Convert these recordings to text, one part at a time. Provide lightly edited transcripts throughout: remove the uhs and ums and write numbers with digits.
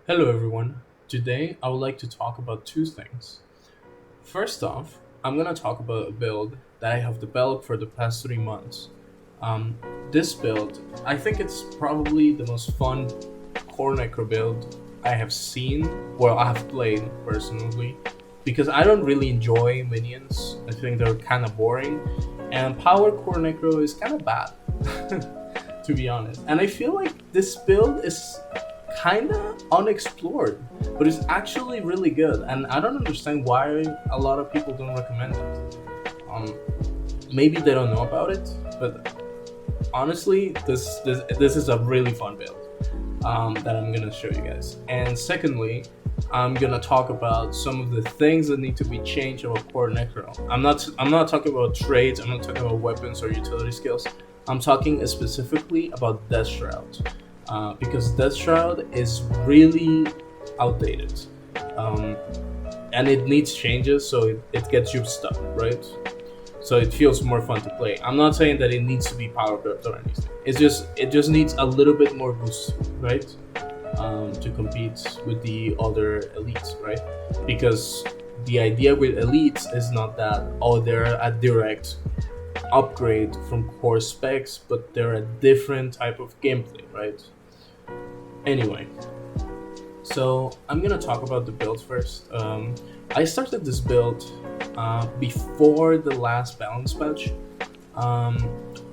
Hello, everyone. Today, I would like to talk about two things. First off, I'm gonna talk about a build that I have developed for the past 3 months. This build, I think it's probably the most fun core necro build I have seen, well, I have played personally, because I don't really enjoy minions. I think they're kind of boring, and power core necro is kind of bad, to be honest. And I feel like this build is kind of unexplored, but it's actually really good. And I don't understand why a lot of people don't recommend it. Um, Maybe they don't know about it, but honestly, this is a really fun build that I'm gonna show you guys. And secondly, I'm gonna talk about some of the things that need to be changed about core necro. I'm not talking about trades. I'm not talking about weapons or utility skills. I'm talking specifically about Death Shroud, because Death Shroud is really outdated, um, and it needs changes so it gets you stuck, right? So it feels more fun to play. I'm not saying that it needs to be powered up or anything. It just needs a little bit more boost, right? To compete with the other elites, right? Because the idea with elites is not that they're a direct upgrade from core specs, but they're a different type of gameplay, right? Anyway, so I'm gonna talk about the build first. I started this build before the last balance patch, um,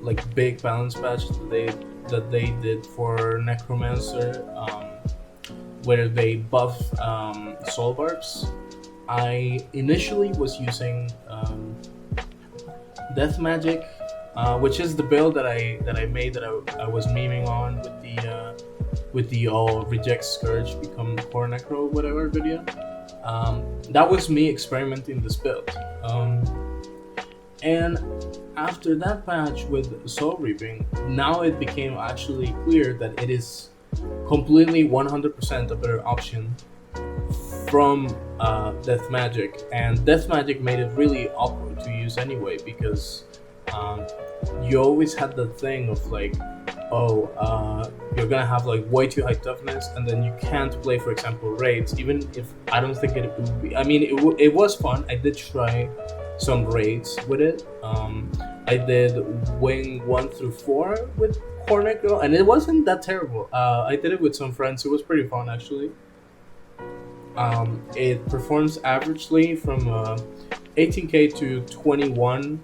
like big balance patch that they did for necromancer, where they buff soul barbs. I initially was using death magic, which is the build that I made that I was memeing on with the all reject scourge become core necro whatever video. That was me experimenting this build. And after that patch with soul reaping, now it became actually clear that it is completely 100% a better option from death magic, and death magic made it really awkward to use anyway because um, you always had the thing of like, you're gonna have like way too high toughness, and then you can't play, for example, raids. Even if I don't think it would be, I mean, it was fun. I did try some raids with it. I did wing 1 through 4 with Hornet Girl, and it wasn't that terrible. I did it with some friends. It was pretty fun actually. It performs averagely from 18k to 21.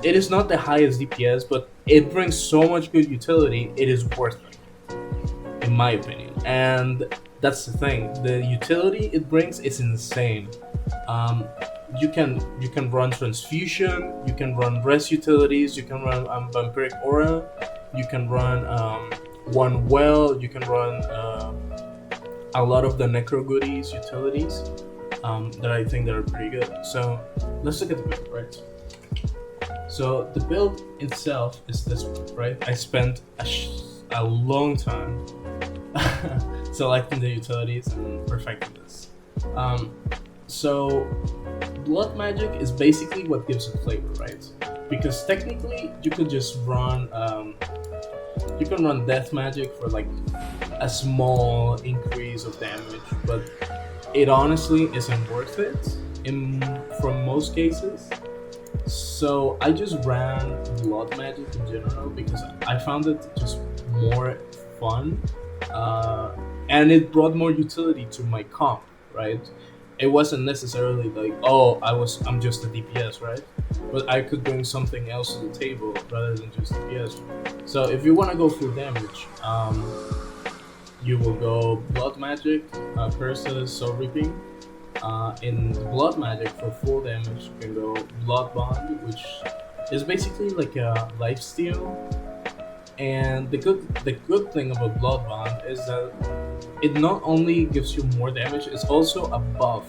It is not the highest DPS, but it brings so much good utility. It is worth it, in my opinion. And that's the thing. The utility it brings is insane. Um, you can run transfusion. You can run rest utilities. You can run vampiric aura. You can run one well. You can run a lot of the necro goodies utilities that I think that are pretty good. So let's look at the build, right? So the build itself is this one, right? I spent a long time selecting the utilities and perfecting this. So blood magic is basically what gives it flavor, right? Because technically you could just run you can run death magic for like a small increase of damage, but it honestly isn't worth it in from most cases. So I just ran blood magic in general because I found it just more fun, and it brought more utility to my comp, right? It wasn't necessarily like, I'm just a DPS, right? But I could bring something else to the table rather than just DPS. So if you want to go full damage, you will go blood magic, curses, soul reaping. In blood magic for full damage, you can go blood bond, which is basically like a life steal. And the good thing about blood bond is that it not only gives you more damage, it's also a buff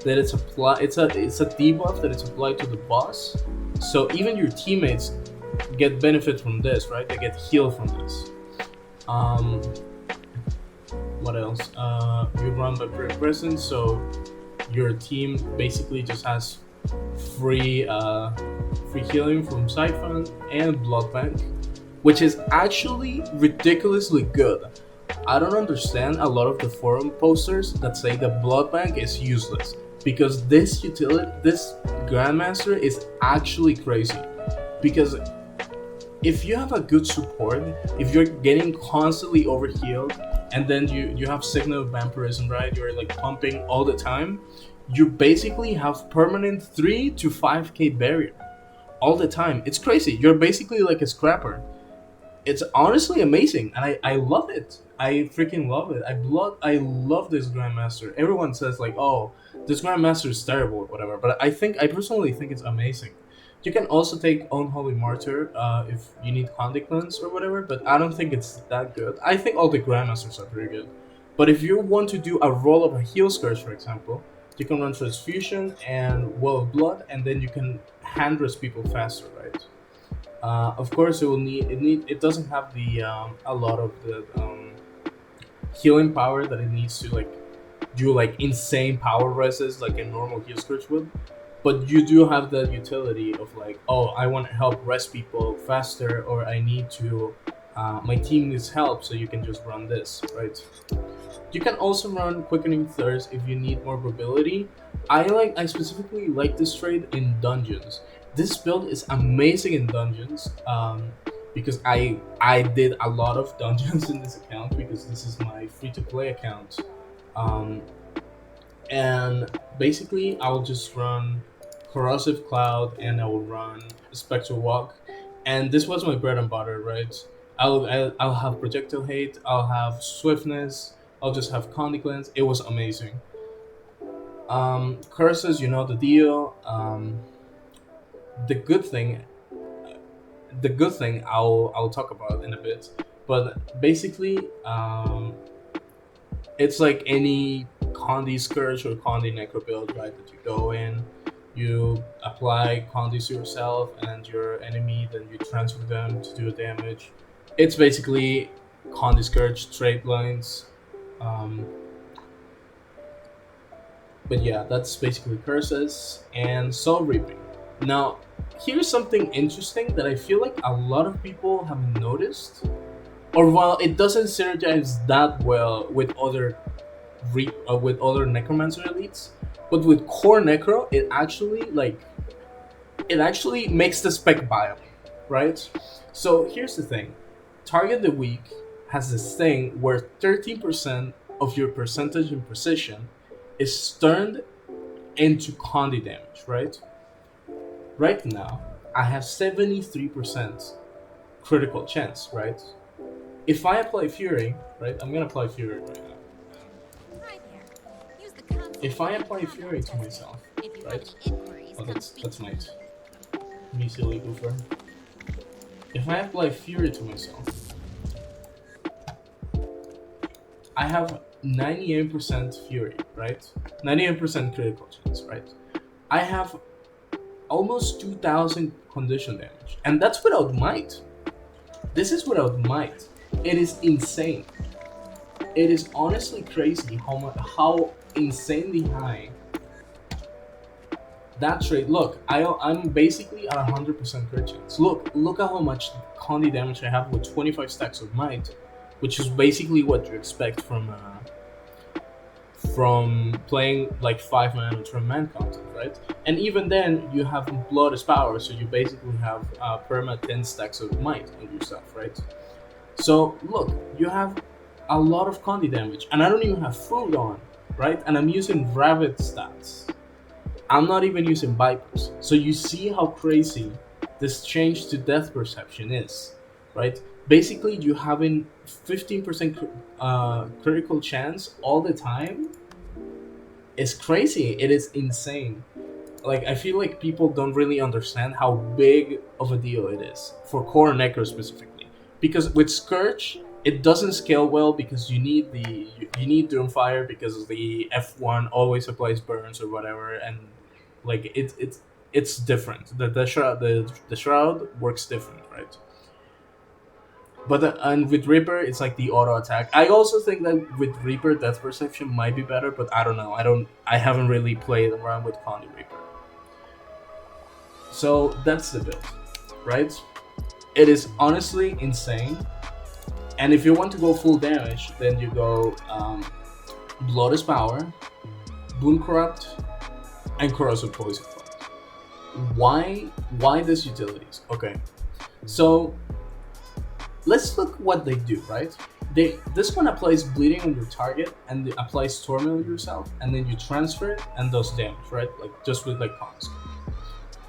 that it's a debuff that it's applied to the boss. So even your teammates get benefit from this, right? They get healed from this. Um, what else? You run by presence, so your team basically just has free free healing from Siphon and Blood Bank, which is actually ridiculously good. I don't understand a lot of the forum posters that say the blood bank is useless, because this grandmaster is actually crazy. Because if you have a good support, if you're getting constantly overhealed, and then you have signal vampirism, right? You're like pumping all the time. You basically have permanent 3 to 5k barrier all the time. It's crazy. You're basically like a scrapper. It's honestly amazing, and I love it. I freaking love it. I love this grandmaster. Everyone says like, oh, this grandmaster is terrible or whatever, but I personally think it's amazing. You can also take Unholy Martyr if you need Conde Cleanse or whatever, but I don't think it's that good. I think all the grandmasters are pretty good, but if you want to do a roll of a heal scourge, for example, you can run Transfusion and Well of Blood, and then you can hand rest people faster, right? Of course, it doesn't have the a lot of the healing power that it needs to like do like insane power reses like a normal heal scourge would. But you do have the utility of like, oh, I want to help rest people faster, or I need to, my team needs help, so you can just run this, right? You can also run Quickening Thirst if you need more mobility. I specifically like this trade in dungeons. This build is amazing in dungeons, because I did a lot of dungeons in this account because this is my free to play account, and basically I'll just run Corrosive Cloud and I will run Spectral Walk, and this was my bread and butter, right? I'll have Projectile Hate, I'll have Swiftness, I'll just have Conde Cleanse. It was amazing. Curses, you know the deal. The good thing, I'll talk about in a bit, but basically, it's like any Conde Scourge or Conde Necro build, right? That you go in, you apply Condes to yourself and your enemy, then you transfer them to do damage. It's basically Conde Scourge traitlines. But yeah, that's basically curses and soul reaping. Now, here's something interesting that I feel like a lot of people haven't noticed, or while it doesn't synergize that well with other with other necromancer elites, but with core necro, it actually makes the spec viable, right? So here's the thing: Target the Weak has this thing where 13% of your percentage in precision is turned into Conde damage, right? Right now, I have 73% critical chance, right? If I apply Fury, right? I'm gonna apply Fury right now. If I apply Fury to myself, right? Oh, that's my measly goofer. If I apply Fury to myself, I have 98% Fury, right? 98% critical chance, right? I have almost 2,000 condition damage, and that's without might. This is without might. It is insane. It is honestly crazy how insanely high that trade. Look, I'm basically at 100% crit chance. Look at how much Conde damage I have with 25 stacks of might, which is basically what you expect from playing like 5-man or 10-man content, right? And even then, you have Blood as power, so you basically have perma 10 stacks of might on yourself, right? So look, you have a lot of Conde damage, and I don't even have food on, right? And I'm using Rabbit stats. I'm not even using Vipers. So you see how crazy this change to death perception is, right? Basically, you having 15% critical chance all the time is crazy. It is insane. Like, I feel like people don't really understand how big of a deal it is for core necro specifically. Because with Scourge, it doesn't scale well because you need you need Doomfire because the F1 always applies burns or whatever, and like it's different. The shroud works different, right? But and with Reaper, it's like the auto attack. I also think that with Reaper, Death Perception might be better, but I don't know. I haven't really played around with Conde Reaper. So that's the build, right? It is honestly insane. And if you want to go full damage, then you go Blood is Power, Boon Corrupt, and Corrosive Poison. Why these utilities? Okay, so let's look what they do, right? This one applies bleeding on your target and it applies torment on yourself, and then you transfer it and does damage, right? Like just with like cons.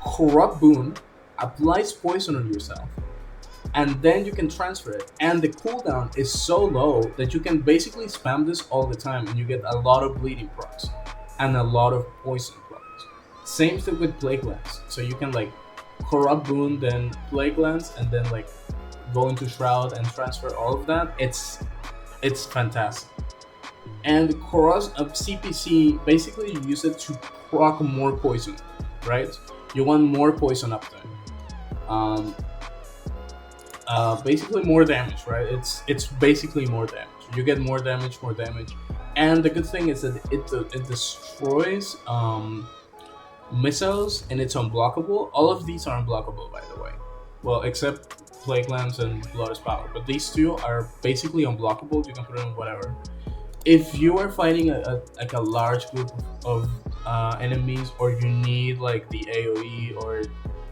Corrupt Boon applies poison on yourself, and then you can transfer it. And the cooldown is so low that you can basically spam this all the time, and you get a lot of bleeding procs and a lot of poison procs. Same thing with Plague Lance. So you can like Corrupt Boon, then Plague Lance, and then like go into Shroud and transfer all of that. It's fantastic. And CPC, basically you use it to proc more poison, right? You want more poison uptime. Basically more damage, right? It's basically more damage. You get more damage, and the good thing is that it destroys missiles, and it's unblockable. All of these are unblockable, by the way. Well, except Plague Lance and Blood is Power, but these two are basically unblockable. You can put them whatever. If you are fighting a large group of enemies, or you need like the AoE, or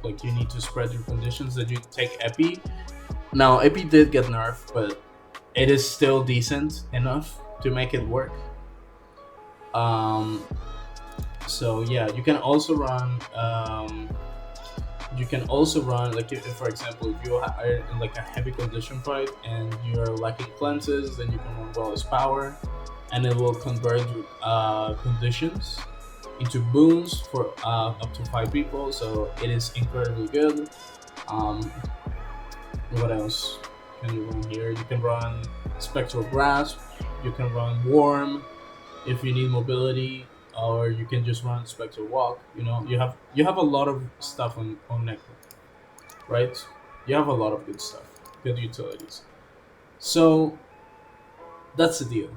like you need to spread your conditions, that you take Epi. Now, Epi did get nerfed, but it is still decent enough to make it work. So yeah, you can also run. Like if for example, if you are in like a heavy condition fight and you're lacking cleanses, then you can run Wallace Power, and it will convert conditions into boons for up to 5 people. So it is incredibly good. What else can you run here? You can run Spectral Grasp. You can run Warm if you need mobility, or you can just run Spectral Walk. You know, you have a lot of stuff on Necro, right? You have a lot of good stuff, good utilities. So that's the deal.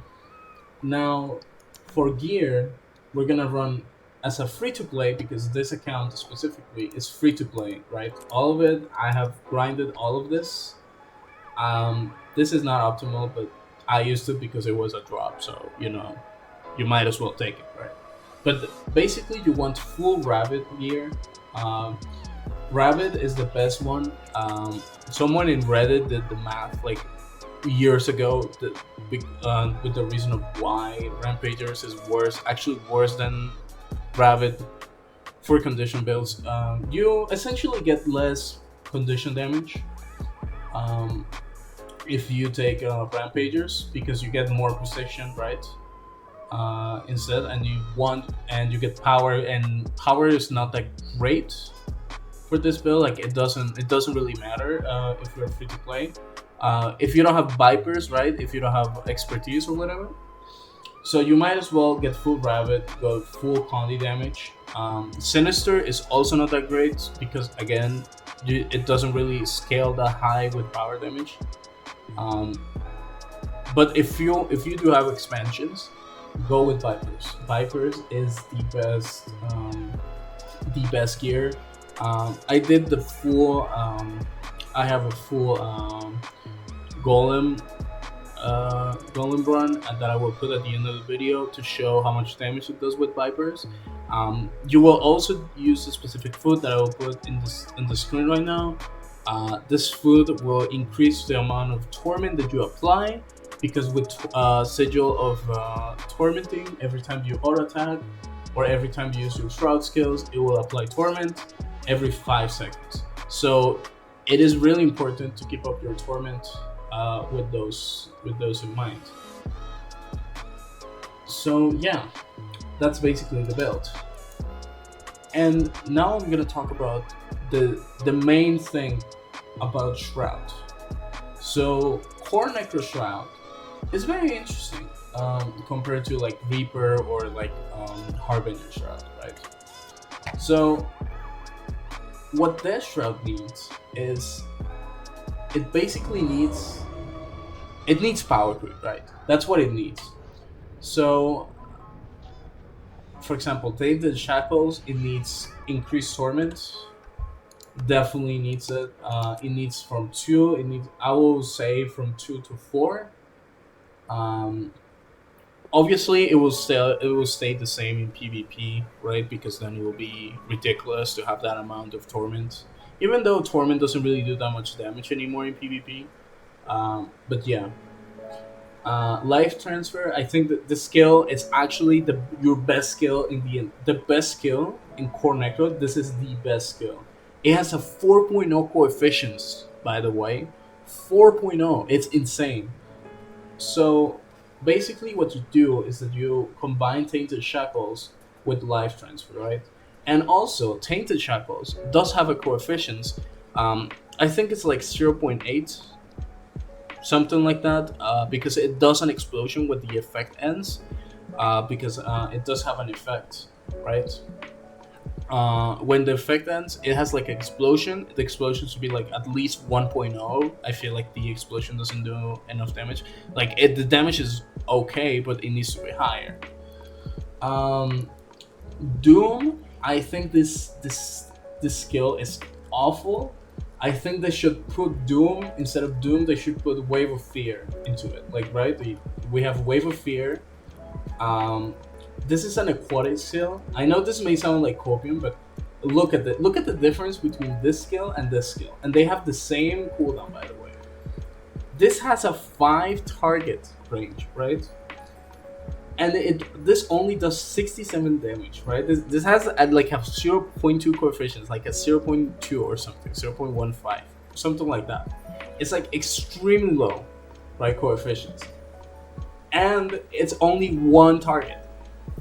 Now, for gear, we're gonna run as a free-to-play, because this account specifically is free-to-play, right? All of it, I have grinded all of this. This is not optimal, but I used it because it was a drop, so, you know, you might as well take it, right? But basically, you want full Rabbit gear. Rabbit is the best one. Someone in Reddit did the math, like, years ago, with the reason of why Rampagers is actually worse than Rabbit for condition builds. You essentially get less condition damage if you take Rampagers, because you get more precision, right? Instead, and you get power, and power is not that great for this build. Like it doesn't really matter if you're free to play. If you don't have Vipers, right? If you don't have expertise or whatever. So you might as well get full Rabbit, go full Condi damage. Sinister is also not that great, because again, it doesn't really scale that high with power damage. But if you do have expansions, go with Vipers. Vipers is the best gear. I did the full. I have a full golem run that I will put at the end of the video to show how much damage it does with Vipers. You will also use a specific food that I will put in the screen right now. This food will increase the amount of torment that you apply, because with Sigil of Tormenting, every time you auto attack or every time you use your Shroud skills, it will apply Torment every 5 seconds. So it is really important to keep up your Torment with those in mind. So yeah, that's basically the build. And now I'm gonna talk about the main thing about Shroud. So Core Necro Shroud is very interesting compared to like Reaper or like Harbinger Shroud, right? So what that Shroud needs is it basically needs power creep, right? That's what it needs. So for example, take the Shackles, it needs increased torment, definitely needs it. It needs from two. It needs, I will say, from 2 to 4. Um, Obviously, it will stay the same in PvP, right? Because then it will be ridiculous to have that amount of torment. Even though torment doesn't really do that much damage anymore in PvP. But yeah, life transfer. I think that the skill is actually the your best skill in the best skill in core necro. This is the best skill. It has a 4.0 coefficients, by the way. 4.0. It's insane. So basically, what you do is that you combine Tainted Shackles with Life Transfer, right? And also, Tainted Shackles does have a coefficient. I think it's like 0.8, something like that, because it does an explosion when the effect ends, because it does have an effect, right? When the effect ends, it has like an explosion. The explosion should be like at least 1.0. I feel like the explosion doesn't do enough damage. Like the damage is okay, but it needs to be higher. Um, Doom, I think this skill is awful. I think they should put Doom instead of Doom. They should put Wave of Fear into it. Like right, we have Wave of Fear. Um, this is an aquatic skill. I know this may sound like copium, but look at the difference between this skill and this skill, and they have the same cooldown, by the way. This has a 5 target range, right? And this only does 67 damage, right? This has like a 0.2 coefficients, like a 0.2 or something, 0.15, something like that. It's like extremely low, right? Coefficients, and it's only one target.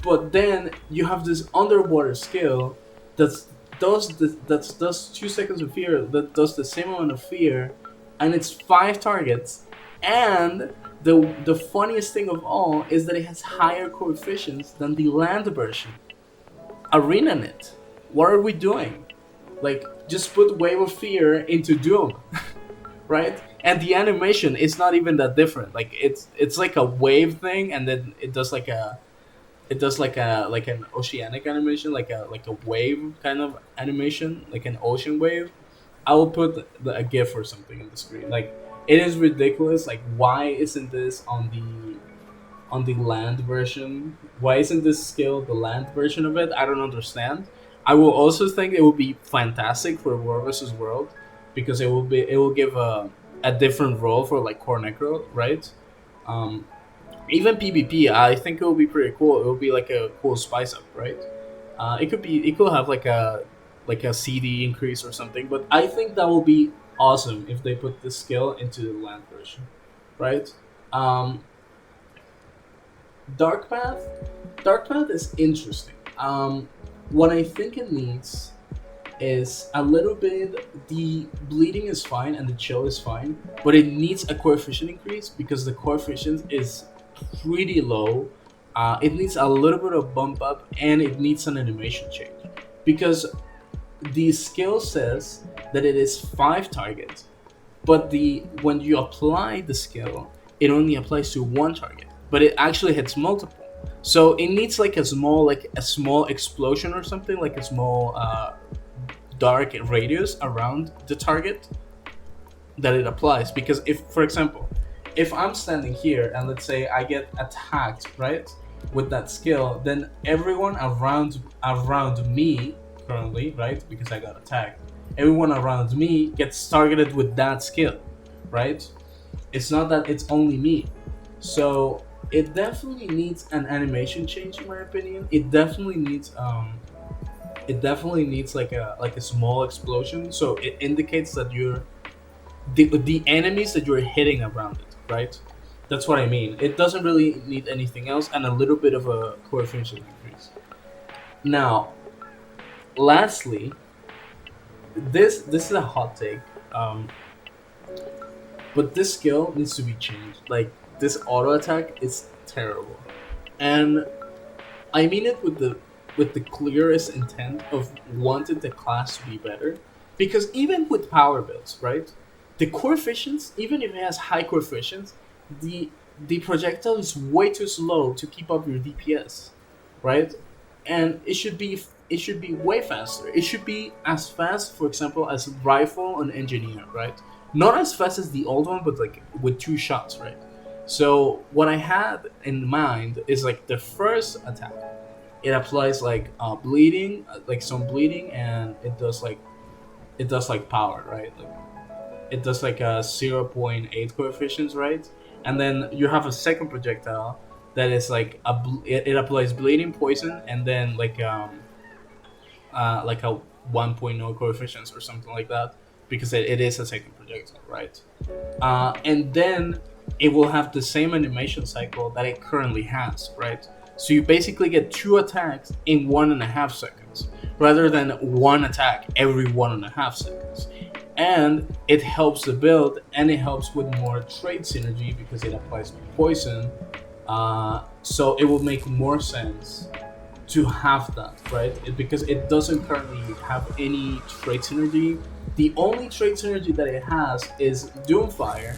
But then you have this underwater skill that's does 2 seconds of fear, that does the same amount of fear, and it's 5 targets. And the funniest thing of all is that it has higher coefficients than the land version. ArenaNet, what are we doing? Like, just put Wave of Fear into Doom, right? And the animation is not even that different. Like it's like a wave thing, and then it does like an oceanic animation, like a wave kind of animation, like an ocean wave. I will put a GIF or something on the screen. Like, it is ridiculous. Like, why isn't this on the land version? Why isn't this skill the land version of it? I don't understand. I will also think it would be fantastic for World versus World, because it will give a different role for like core necro, right? Um, Even PvP, I think it would be pretty cool. It would be like a cool spice up, right? It could have like a CD increase or something. But I think that will be awesome if they put this skill into the land version, right? Um, Dark Path, Dark Path is interesting. What I think it needs is a little bit. The bleeding is fine and the chill is fine, but it needs a coefficient increase because the coefficient is pretty low. It needs a little bit of bump up, and it needs an animation change because the skill says that it is 5 targets, but the when you apply the skill, it only applies to one target, but it actually hits multiple. So it needs like a small explosion or something, like a small dark radius around the target that it applies. Because if, for example, if I'm standing here and let's say I get attacked, right, with that skill, then everyone around me currently, right, because I got attacked, everyone around me gets targeted with that skill, right? It's not that it's only me. So it definitely needs an animation change, in my opinion. It definitely needs like a small explosion, so it indicates that the enemies that you're hitting around it, right? That's what I mean. It doesn't really need anything else, and a little bit of a coefficient increase. Now, lastly, this is a hot take, um, but this skill needs to be changed. Like, this auto attack is terrible, and I mean it with the clearest intent of wanting the class to be better. Because even with power builds, right? The coefficients, even if it has high coefficients, the projectile is way too slow to keep up your DPS, right? And it should be it should be way faster. It should be as fast, for example, as rifle and engineer, right? Not as fast as the old one, but like with two shots, right? So what I had in mind is like the first attack. It applies like bleeding, like some bleeding, and it does like power, right? Like it does like a 0.8 coefficients, right? And then you have a second projectile that is like it applies bleeding, poison, and then like a 1.0 coefficients or something like that, because it is a second projectile, right? And then it will have the same animation cycle that it currently has, right? So you basically get two attacks in 1.5 seconds, rather than one attack every 1.5 seconds. And it helps the build, and it helps with more trait synergy because it applies poison. So it will make more sense to have that, right? Because it doesn't currently have any trait synergy. The only trait synergy that it has is Doomfire,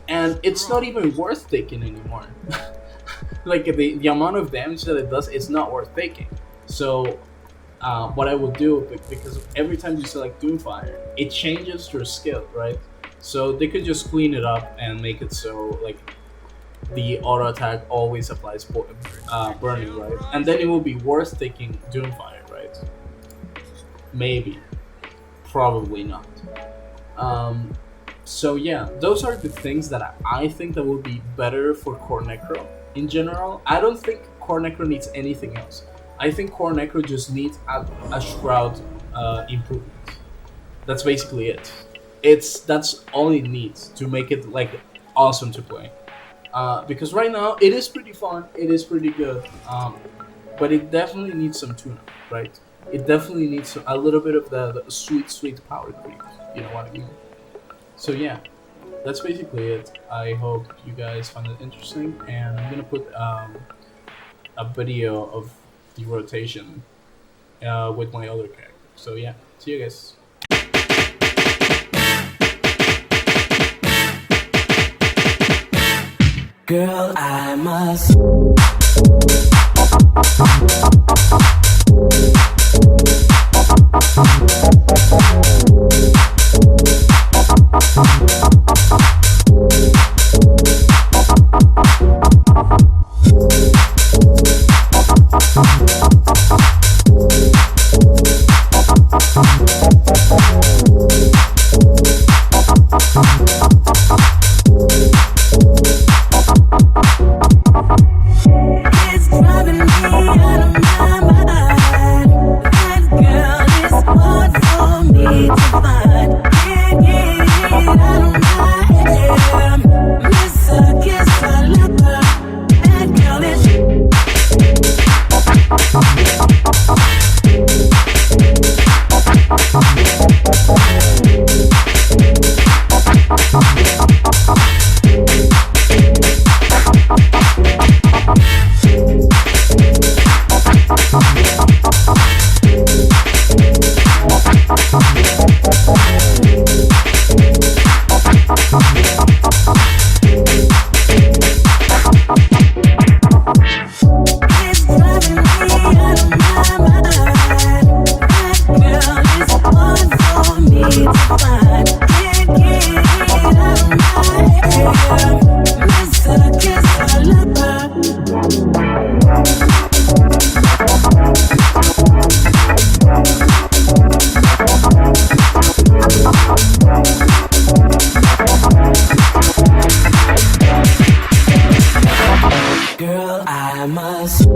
and it's not even worth taking anymore. Like the amount of damage that it does, it's not worth taking. So what I will do, because every time you select Doomfire, it changes your skill, right? So they could just clean it up and make it so like the auto attack always applies burning, right? And then it will be worth taking Doomfire, right? Maybe, probably not. So yeah, those are the things that I think that will be better for Core Necro in general. I don't think Core Necro needs anything else. I think Core Necro just needs a Shroud improvement. That's basically it. That's all it needs to make it like awesome to play. Because right now it is pretty fun, it is pretty good, but it definitely needs some tune-up, right? It definitely needs a little bit of the sweet power creep. You know what I mean? So yeah, that's basically it. I hope you guys found it interesting, and I'm gonna put a video of the rotation with my other character. So yeah, see you guys. Girl, I must. It's driving me out of my mind. That girl is hard for me to find. Can't get it out of my head. Miss her, kiss her, love her. That girl is. Girl, I must.